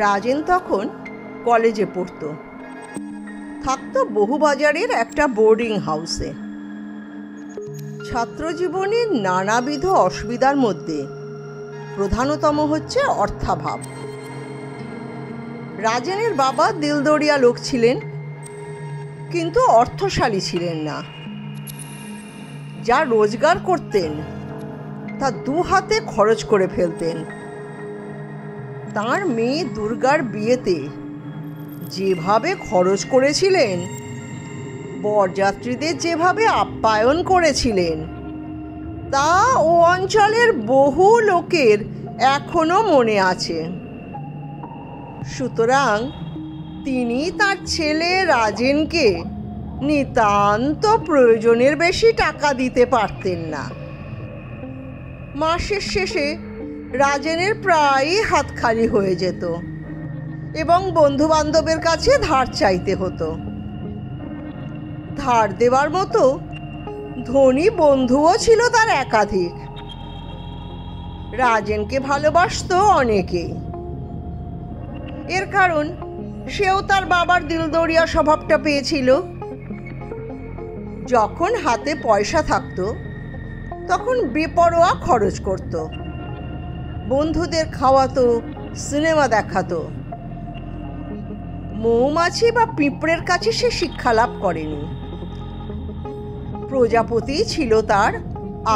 রাজেন তখন কলেজে পড়তো, থাকতো বহুবাজারের একটা বোর্ডিং হাউসে। ছাত্রজীবনের নানাবিধ অসুবিধার মধ্যে প্রধানতম হচ্ছে অর্থাভাব। রাজেনের বাবা দিলদরিয়া লোক ছিলেন, কিন্তু অর্থশালী ছিলেন না। যা রোজগার করতেন তা দু হাতে খরচ করে ফেলতেন। তাঁর মেয়ে দুর্গার বিয়েতে যেভাবে খরচ করেছিলেন, বরযাত্রীদের যেভাবে আপ্যায়ন করেছিলেন, তা ও অঞ্চলের বহু লোকের এখনো মনে আছে। সুতরাং তিনি তার ছেলে রাজেনকে নিতান্ত প্রয়োজনের বেশি টাকা দিতে পারতেন না। মাসের শেষে রাজেনের প্রায়ই হাত খালি হয়ে যেত এবং বন্ধুবান্ধবের কাছে ধার চাইতে হতো। ধার দেওয়ার মতো ধনী বন্ধুও ছিল তার একাধিক। রাজেনকে ভালোবাসতো অনেকেই। এর কারণ সেও তার বাবার দিলদরিয়া স্বভাবটা পেয়েছিল। যখন হাতে পয়সা থাকতো তখন বেপরোয়া খরচ করত। বন্ধুদের খাওয়াতো, সিনেমা দেখাতো। মৌমাছি বা পিঁপড়ের কাছে সে শিক্ষা লাভ করেনি। প্রজাপতি ছিল তার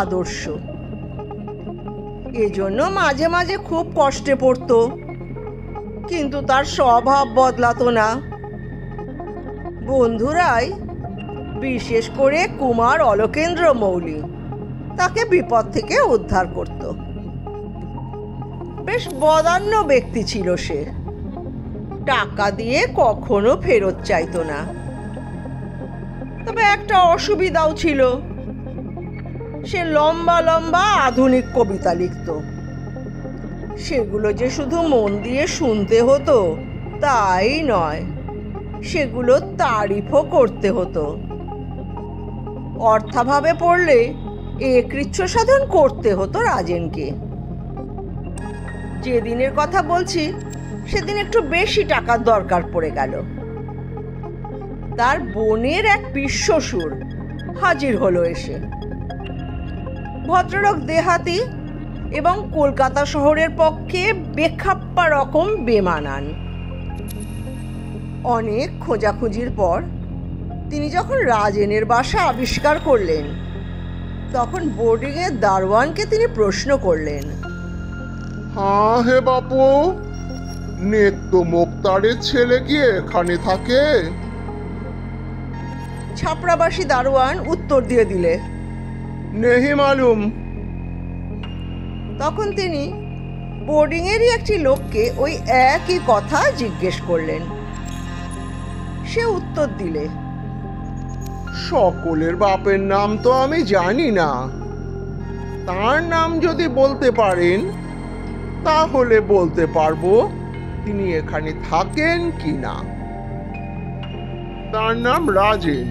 আদর্শ। এজন্য মাঝে মাঝে খুব কষ্টে পড়তো, কিন্তু তার স্বভাব বদলাতো না। বন্ধুরাই, বিশেষ করে কুমার অলকেন্দ্র মৌলি, তাকে বিপদ থেকে উদ্ধার করত। বেশ বদান্য ব্যক্তি ছিল সে। টাকা দিয়ে কখনো ফেরত চাইতো না। তবে একটা অসুবিধাও ছিল, সে লম্বা লম্বা আধুনিক কবিতা লিখত। সেগুলো যে শুধু মন দিয়ে শুনতে হতো তাই নয়, সেগুলো তারিফও করতে হতো। অর্থাভাবে পড়লে এ কৃচ্ছ সাধন করতে হতো রাজেনকে। যেদিনের কথা বলছি সেদিন একটু বেশি টাকার দরকার পড়ে গেল। তার বোনের এক পিসশ্বশুর হাজির হলো এসে। ভদ্রলোক দেহাতি এবং কলকাতা শহরের পক্ষে বেখাপ্পা রকম বেমানান। অনেক খোঁজাখুঁজির পর তিনি যখন রাজেনের বাসা আবিষ্কার করলেন, তখন বোর্ডিংয়ের দারোয়ানকে তিনি প্রশ্ন করলেন, হ্যাঁ হে বাপু, নেত্য মোক্তারের ছেলে কি এখানে থাকে? ছাপড়াবাসী দারোয়ান উত্তর দিয়ে দিলে, নেহি মালুম। তখন তিনি বোর্ডিংয়েরই একটি লোককে ওই একই কথা জিজ্ঞেস করলেন। সে উত্তর দিলে, সকলের বাপের নাম তো আমি জানি না। তার নাম যদি বলতে পারেন তাহলে বলতে পারবো তিনি এখানে থাকেন কি না। তার নাম রাজেন,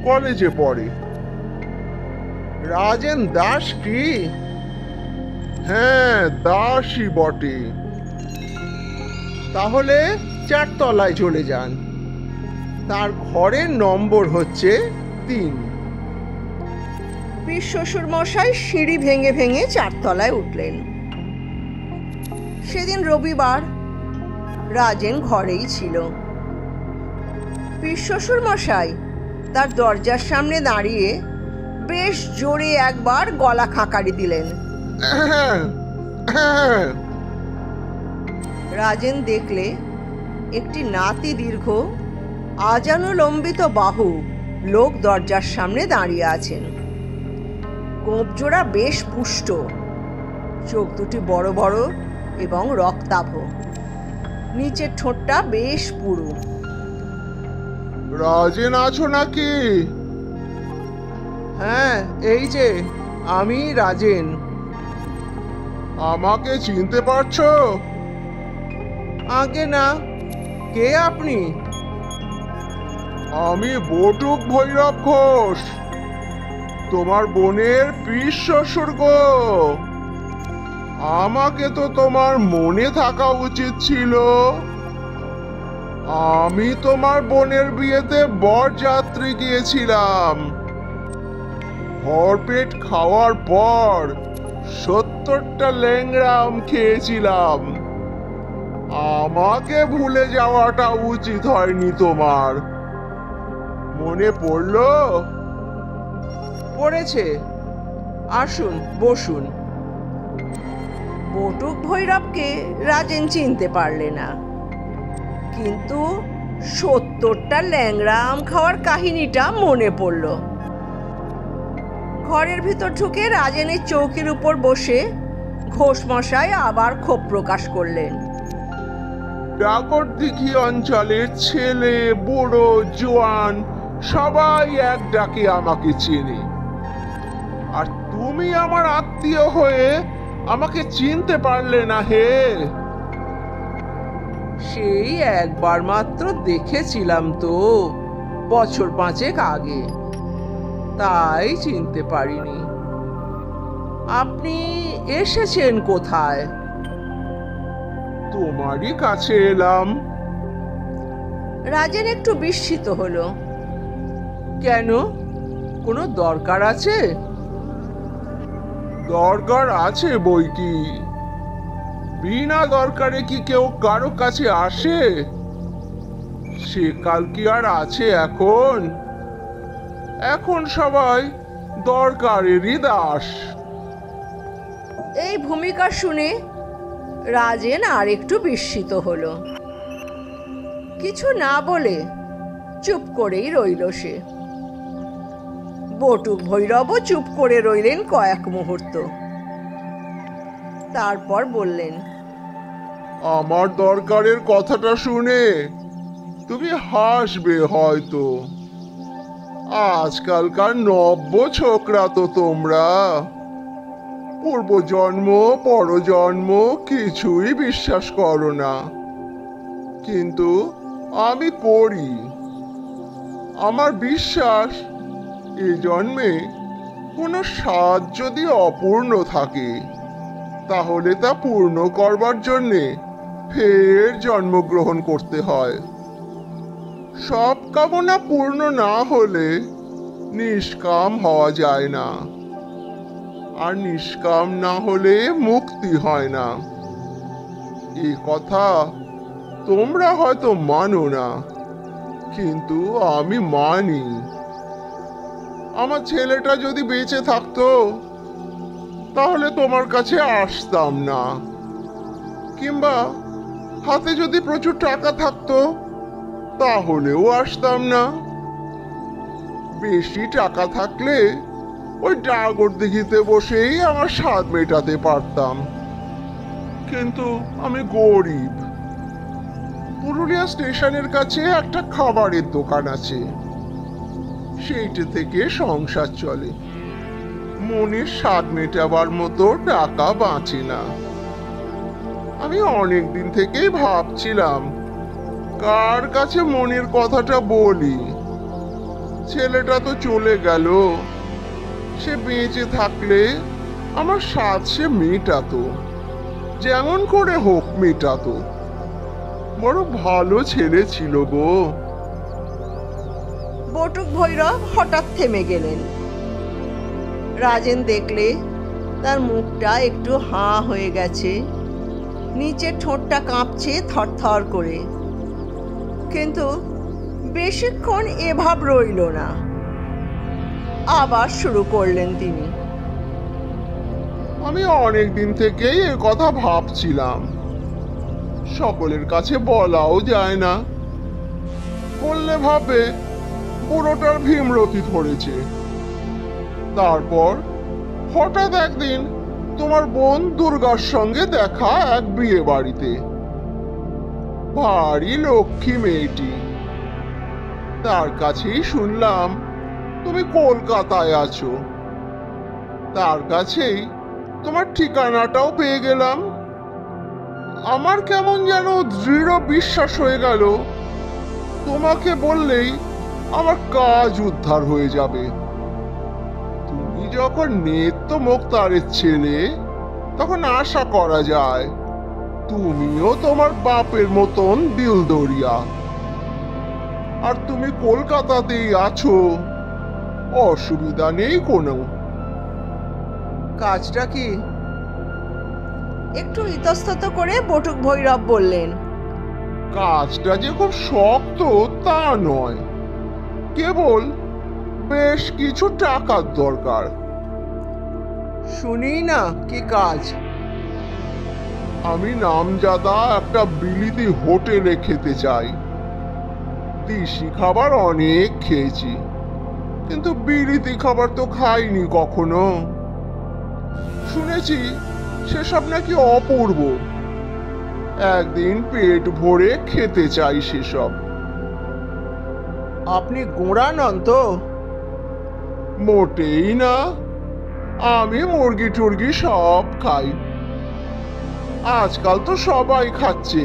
কলেজে পড়ে। রাজেন দাস কি? হ্যাঁ, দাসই বটে। তাহলে 4 তলায় চলে যান। তার ঘরের নম্বর হচ্ছে 3। পিসশ্বশুর মশাই সিঁড়ি ভেঙে ভেঙে 4 তলায় উঠলেন। সেদিন রবিবার, রাজেন ঘরেই ছিল। পিসশ্বশুর মশাই তার দরজার সামনে দাঁড়িয়ে বেশ জোরে একবার গলা খাকারি দিলেন। রাজেন দেখলে একটি নাতি দীর্ঘ আজানুলম্বিত বাহু লোক দরজার সামনে দাঁড়িয়ে আছেন। কোপজোড়া বেশ পুষ্ট, চোখ দুটি বড় বড় এবং রক্তাভ, নিচের ঠোঁটটা বেশ পুরু। রাজেন আছো নাকি? হ্যাঁ, এই যে আমি রাজেন। আমাকে চিনতে পারছো? আগে না, কে আপনি? আমি বটুক ভৈরব ঘোষ, তোমার বোনের পিসশ্বশুর গো। আমাকে তো তোমার মনে থাকা উচিত ছিল। আমি তোমার বোনের বিয়েতে বরযাত্রী গিয়েছিলাম। ভরপেট খাওয়ার পর 70টা ল্যাংড়া আম খেয়েছিলাম। আমাকে ভুলে যাওয়াটা উচিত হয়নি তোমার। মনে পড়লো? পড়েছে। আসুন, বসুন। বটুক ভৈরবকে রাজেন চিনতে পারলে না, কিন্তু 70টা ল্যাংড়া আম খাওয়ার কাহিনীটা মনে পড়ল। ঘরের ভিতর ঢুকে রাজেনের চৌকির উপর বসে ঘোষমশাই আবার ক্ষোভ প্রকাশ করলেন। ডাকরদিঘি অঞ্চলের ছেলে বুড়ো জোয়ান সবাই এক ডাকে আমাকে চেনে, আর তুমি আমার আত্মীয় হয়ে আমাকে চিনতে পারলে না হে? সেই একবার মাত্র দেখেছিলাম তো, বছর 5 আগে, তাই চিনতে পারিনি। আপনি এসেছেন কোথায়? তোমারই কাছে এলাম। রাজেন একটু বিস্মিত হলো। কেন, কোনো দরকার আছে? দরকার আছে বই কি, বিনা দরকারে কি কেউ কারো কাছে আসে? সে কাল কি আর আছে এখন? এখন সবাই দরকারেরই দাস। এই ভূমিকা শুনে রাজেন আর একটু বিস্মিত হলো। কিছু না বলে চুপ করেই রইল সে। বটুক ভৈরবও চুপ করে রইলেন কয়েক মুহূর্ত। তারপর বললেন, আমার দরকারের কথাটা শুনে তুমি হাসবে হয়তো। আজকালকার নব্য ছোকরা তো তোমরা, পূর্বজন্ম পরজন্ম কিছুই বিশ্বাস করো না, কিন্তু আমি করি। আমার বিশ্বাস, এ জন্মে কোনো স্বাদ যদি অপূর্ণ থাকে, তাহলে তা পূর্ণ করবার জন্যে ফের জন্মগ্রহণ করতে হয়। সব কামনা পূর্ণ না হলে নিষ্কাম হওয়া যায় না, আর নিষ্কাম না হলে মুক্তি হয় না। এই কথা তোমরা হয়তো মানো না, কিন্তু আমি মানি। আমার ছেলেটা যদি বেঁচে থাকতো, তাহলে তোমার কাছে আসতাম না, কিংবা হাতে যদি প্রচুর টাকা থাকতো, তাহলেও আসতাম না। বেশি টাকা থাকলে ওই ডাগরদিঘিতে বসেই আমার স্বাদ মেটাতে পারতাম, কিন্তু আমি গরিব। পুরুলিয়া স্টেশনের কাছে একটা খাবারের দোকান আছে, সেইটা থেকে সংসার চলে। মনের স্বাদ মেটাবার মতো টাকা বাঁচে না। আমি অনেক দিন থেকেই ভাবছিলাম কার কাছে মনের কথাটা বলি। ছেলেটা তো চলে গেল, সে বেঁচে থাকলে আমার স্বাদ সে মেটাতো, যেমন করে হোক মেটাতো। বড় ভালো ছেলে ছিল গো। বটুক ভৈরব হঠাৎ থেমে গেলেন। রাজেন দেখলে তার মুখটা একটু হাঁ হয়ে গেছে, নিচের ঠোঁটটা কাঁপছে থরথর করে, কিন্তু বেশিক্ষণ এভাব রইল না। আবার শুরু করলেন তিনি। আমি অনেক দিন থেকেই এ কথা ভাবছিলাম, সকলের কাছে বলাও যায় না। বললে ভাবে বুড়োটার ভীমরতি ধরেছে। তারপর হঠাৎ একদিন তোমার বোন দুর্গার সঙ্গে দেখা এক বিয়ে বাড়িতে। ভারী লক্ষ্মী মেয়েটি। তার কাছেই শুনলাম তুমি কলকাতায় আছো। তার কাছেই তোমার ঠিকানাটাও পেয়ে গেলাম। আমার কেমন যেন দৃঢ় বিশ্বাস হয়ে গেল, তোমাকে বললেই আমার কাজ উদ্ধার হয়ে যাবে। তুমি যখন নেত্য মুক্তারের ছেলে, তখন আশা করা যায় তুমিও তোমার বাপের মতন দিলদরিয়া। আর তুমি কলকাতাতেই আছো, অসুবিধা নেই কোনো। কাজটা কি? একটু ইতস্তত করে বটুক ভৈরব বললেন। কাজটা যে খুব শক্ত তা নয়, কেবল বেশ কিছু টাকার দরকার। শুনি না কি কাজ? আমি নামজাদা একটা বিলিতি হোটেলে খেতে চাই। দেশি খাবার অনেক খেয়েছি, কিন্তু বিলিতি খাবার তো খাইনি কখনো। শুনেছি সেসব নাকি অপূর্ব। একদিন পেট ভরে খেতে চাই সেসব। আপনি গোঁড়া নন তো? মোটেই না, আমি মুরগি টুরগি সব খাই। আজকাল তো সবাই খাচ্ছে।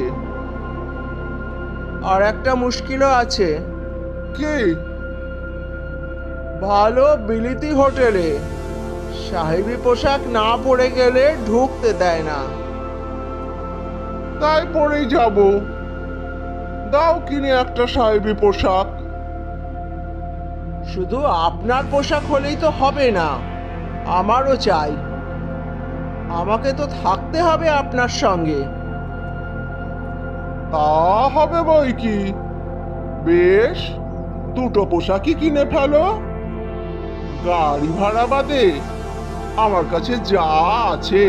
আর একটা মুশকিলও আছে। কি? ভালো বিলিতি হোটেলে সাহেবি পোশাক না পরে গেলে ঢুকতে দেয় না। তাই পরেই যাব। দাও কিনে একটা সাহেবি পোশাক। শুধু আপনার পোশাক হলেই তো হবে না, আমারও চাই। আমাকে তো থাকতে হবে আপনার সঙ্গে। তা হবে বই কি। বেশ, দুটো পোশাকই কিনে ফেলো। গাড়ি ভাড়া বাদে আমার কাছে যা আছে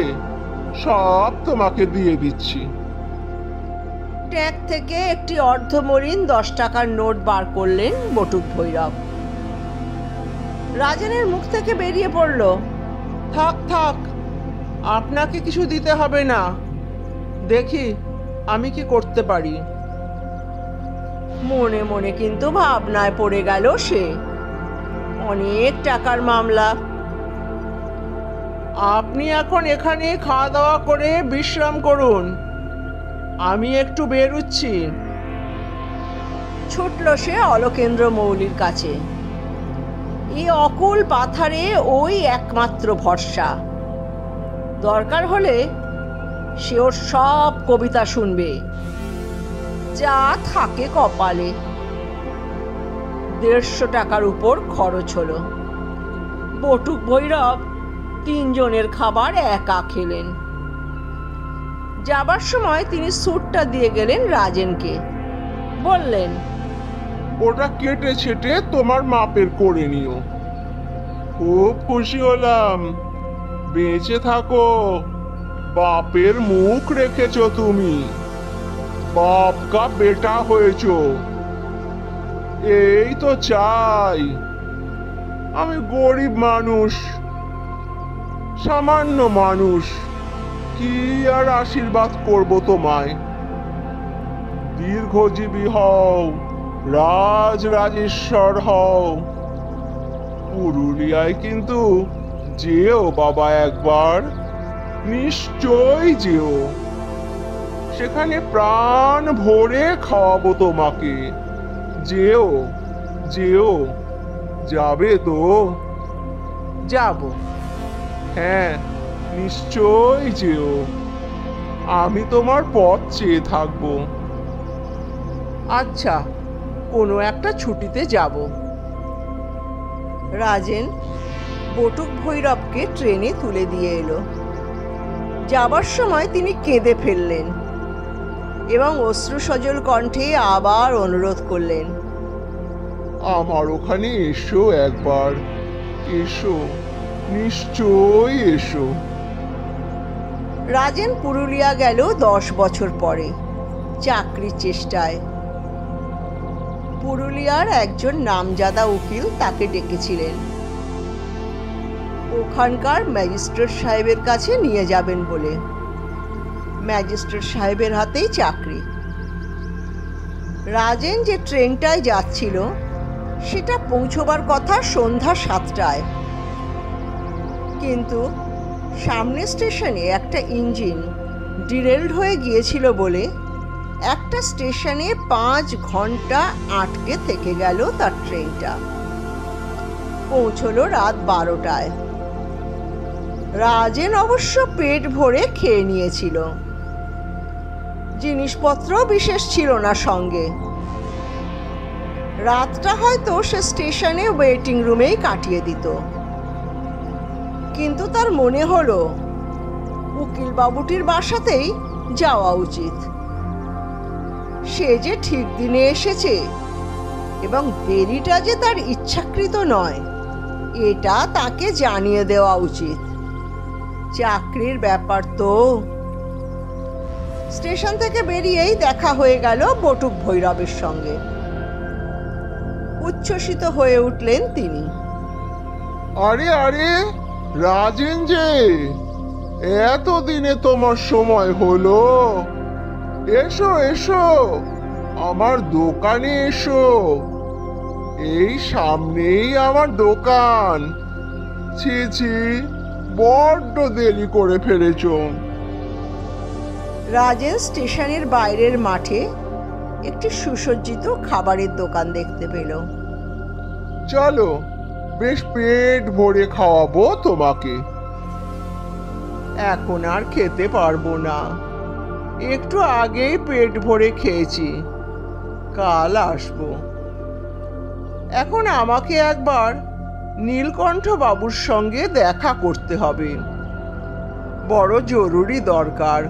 সব তোমাকে দিয়ে দিচ্ছি। ট্যাগ থেকে একটি অর্ধমরিন 10 টাকার নোট বার করলেন বটুক ভৈরব। রাজেনের মুখ থেকে বেরিয়ে পড়ল, থাক থাক, আপনাকে কিছু দিতে হবে না। দেখি আমি কি করতে পারি। মনে মনে কিন্তু ভাবনায় পড়ে গেল সে। অনেক টাকার মামলা। আপনি এখন এখানে খাওয়া দাওয়া করে বিশ্রাম করুন, আমি একটু বেরুচ্ছি। ছুটল সে অলোকেন্দ্র মৌলির কাছে। এই অকুল পাথারে ওই একমাত্র ভরসা। দরকার হলে সে ওর সব কবিতা শুনবে, যা থাকে কপালে। 150 টাকার উপর খরচ হলো। বটুক ভৈরব 3 জনের খাবার একা খেলেন। যাবার সময় তিনি স্যুটটা দিয়ে গেলেন রাজেনকে। বললেন, ওটা কেটে ছেটে তোমার মাপের করে নিও। খুব খুশি হলাম। বেঁচে থাকো, বাপের মুখ রেখেছ তুমি। বাপ কা বেটা হয়েছ, এই তো চাই। আমি গরিব মানুষ, সামান্য মানুষ, কি আর আশীর্বাদ করব তোমায়। দীর্ঘজীবী হও, রাজ রাজেশ্বর হও। পুরুলিয়ায় কিন্তু যেও বাবা একবার, নিশ্চয় যেও। সেখানে প্রাণ ভরে খাওয়াবো তোমাকে। যেও যেও, যাবে তো? যাব। হ্যাঁ, নিশ্চয় যেও। আমি তোমার পথ চেয়ে থাকবো। আচ্ছা, কোনো একটা ছুটিতে যাব। রাজেন বটুক ভৈরবকে ট্রেনে তুলে দিয়ে এলো। যাবার সময় তিনি কেঁদে ফেললেন এবং অশ্রুসজল কণ্ঠে আবার অনুরোধ করলেন, আমার ওখানে এসো একবার, এসো, নিশ্চয় এসো। রাজেন পুরুলিয়া গেল 10 বছর পরে চাকরির চেষ্টায়। পুরুলিয়ার একজন নামজাদা উকিল তাকে ডেকেছিলেন ওখানকার ম্যাজিস্ট্রেট সাহেবের কাছে নিয়ে যাবেন বলে। ম্যাজিস্ট্রেট সাহেবের হাতেই চাকরি। রাজেন যে ট্রেনটায় যাচ্ছিল সেটা পৌঁছবার কথা সন্ধ্যা 7টায়, কিন্তু সামনে স্টেশনে একটা ইঞ্জিন ডিরেলড হয়ে গিয়েছিল বলে একটা স্টেশনে 5 ঘন্টা আটকে থেকে গেল তার ট্রেনটা। পৌঁছলো রাত 12টায়। রাজেন অবশ্য পেট ভরে খেয়ে নিয়েছিল। জিনিসপত্র বিশেষ ছিল না সঙ্গে। রাতটা হয়তো সে স্টেশনে ওয়েটিং রুমেই কাটিয়ে দিত। কিন্তু তার মনে হলো উকিল বাবুটির বাসাতেই যাওয়া উচিত। সে যে ঠিক দিনে এসেছে এবং দেরিটা যে তার ইচ্ছাকৃত নয়, এটা তাকে জানিয়ে দেওয়া উচিত। চাকরির ব্যাপার তো। স্টেশন থেকে বেরিয়েই দেখা হয়ে গেল বটুক ভৈরবের সঙ্গে। উচ্ছ্বসিত হয়ে উঠলেন তিনি। আরে আরে, রাজেন যে, এতদিনে তোমার সময় হলো। এসো এসো, আমার দোকানে এসো। এই সামনেই আমার দোকান। ছি ছি, বড্ড দেরি করে ফেলেছো। রাজেন স্টেশনের বাইরের মাঠে একটি সুসজ্জিত খাবারের দোকান দেখতে পেল। চলো, বেশ পেট ভরে খাওয়াবো তোমাকে। এখন আর খেতে পারবো না, একটু আগেই পেট ভরে খেয়েছি। কাল আসবো। এখন আমাকে একবার নীলকণ্ঠ বাবুর সঙ্গে দেখা করতে হবে, বড় জরুরি দরকার।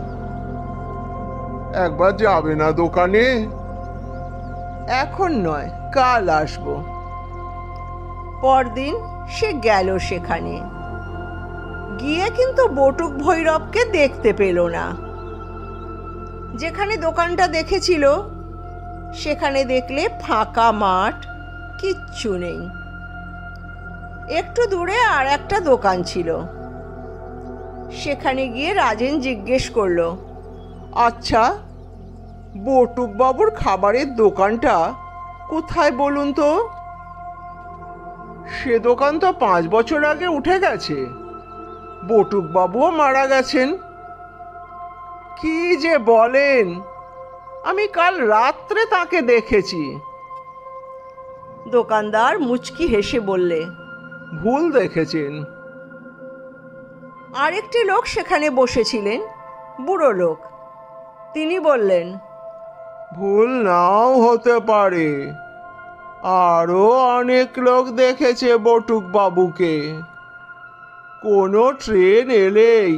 একবার যাবে না দোকানে? এখন নয়, কাল আসবো। পরদিন সে গেল সেখানে। গিয়ে কিন্তু বটুক ভৈরবকে দেখতে পেল না। যেখানে দোকানটা দেখেছিল সেখানে দেখলে ফাঁকা মাঠ, কিচ্ছু নেই। একটু দূরে আর একটা দোকান ছিল। সেখানে গিয়ে রাজেন জিজ্ঞেস করলো, আচ্ছা, বটুক বাবুর খাবারের দোকানটা কোথায় বলুন তো? সে দোকান তো 5 বছর আগে উঠে গেছে। বটুক বাবুও মারা গেছেন। কি যে বলেন, আমি কাল রাত্রে তাকে দেখেছি। দোকানদার মুচকি হেসে বললে, ভুল দেখেছেন। আরেকটি লোক সেখানে বসেছিলেন, বুড়ো লোক। তিনি বললেন, ভুল নাও হতে পারে, আরো অনেক লোক দেখেছে বটুক বাবুকে। কোনো ট্রেন এলেই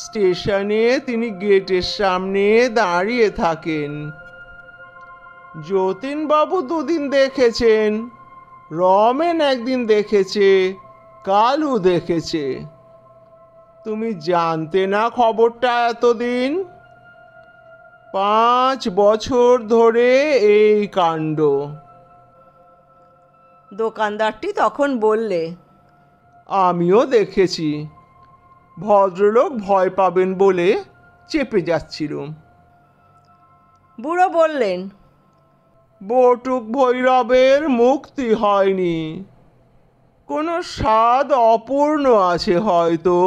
স্টেশনে তিনি গেটের সামনে দাঁড়িয়ে থাকেন। যতীন বাবু 2 দিন দেখেছেন, রমেন 1 দিন দেখেছে, কালু দেখেছে। তুমি জানতে না খবরটা এতদিন? 5 বছর ধরে এই কাণ্ড। দোকানদারটি তখন বললে, আমিও দেখেছি। ভদ্রলোক ভয় পাবেন বলে চেপে যাচ্ছিলুম। বুড়ো বললেন, বটুক ভৈরবের মুক্তি হয়নি, কোনো স্বাদ অপূর্ণ আছে হয়তো।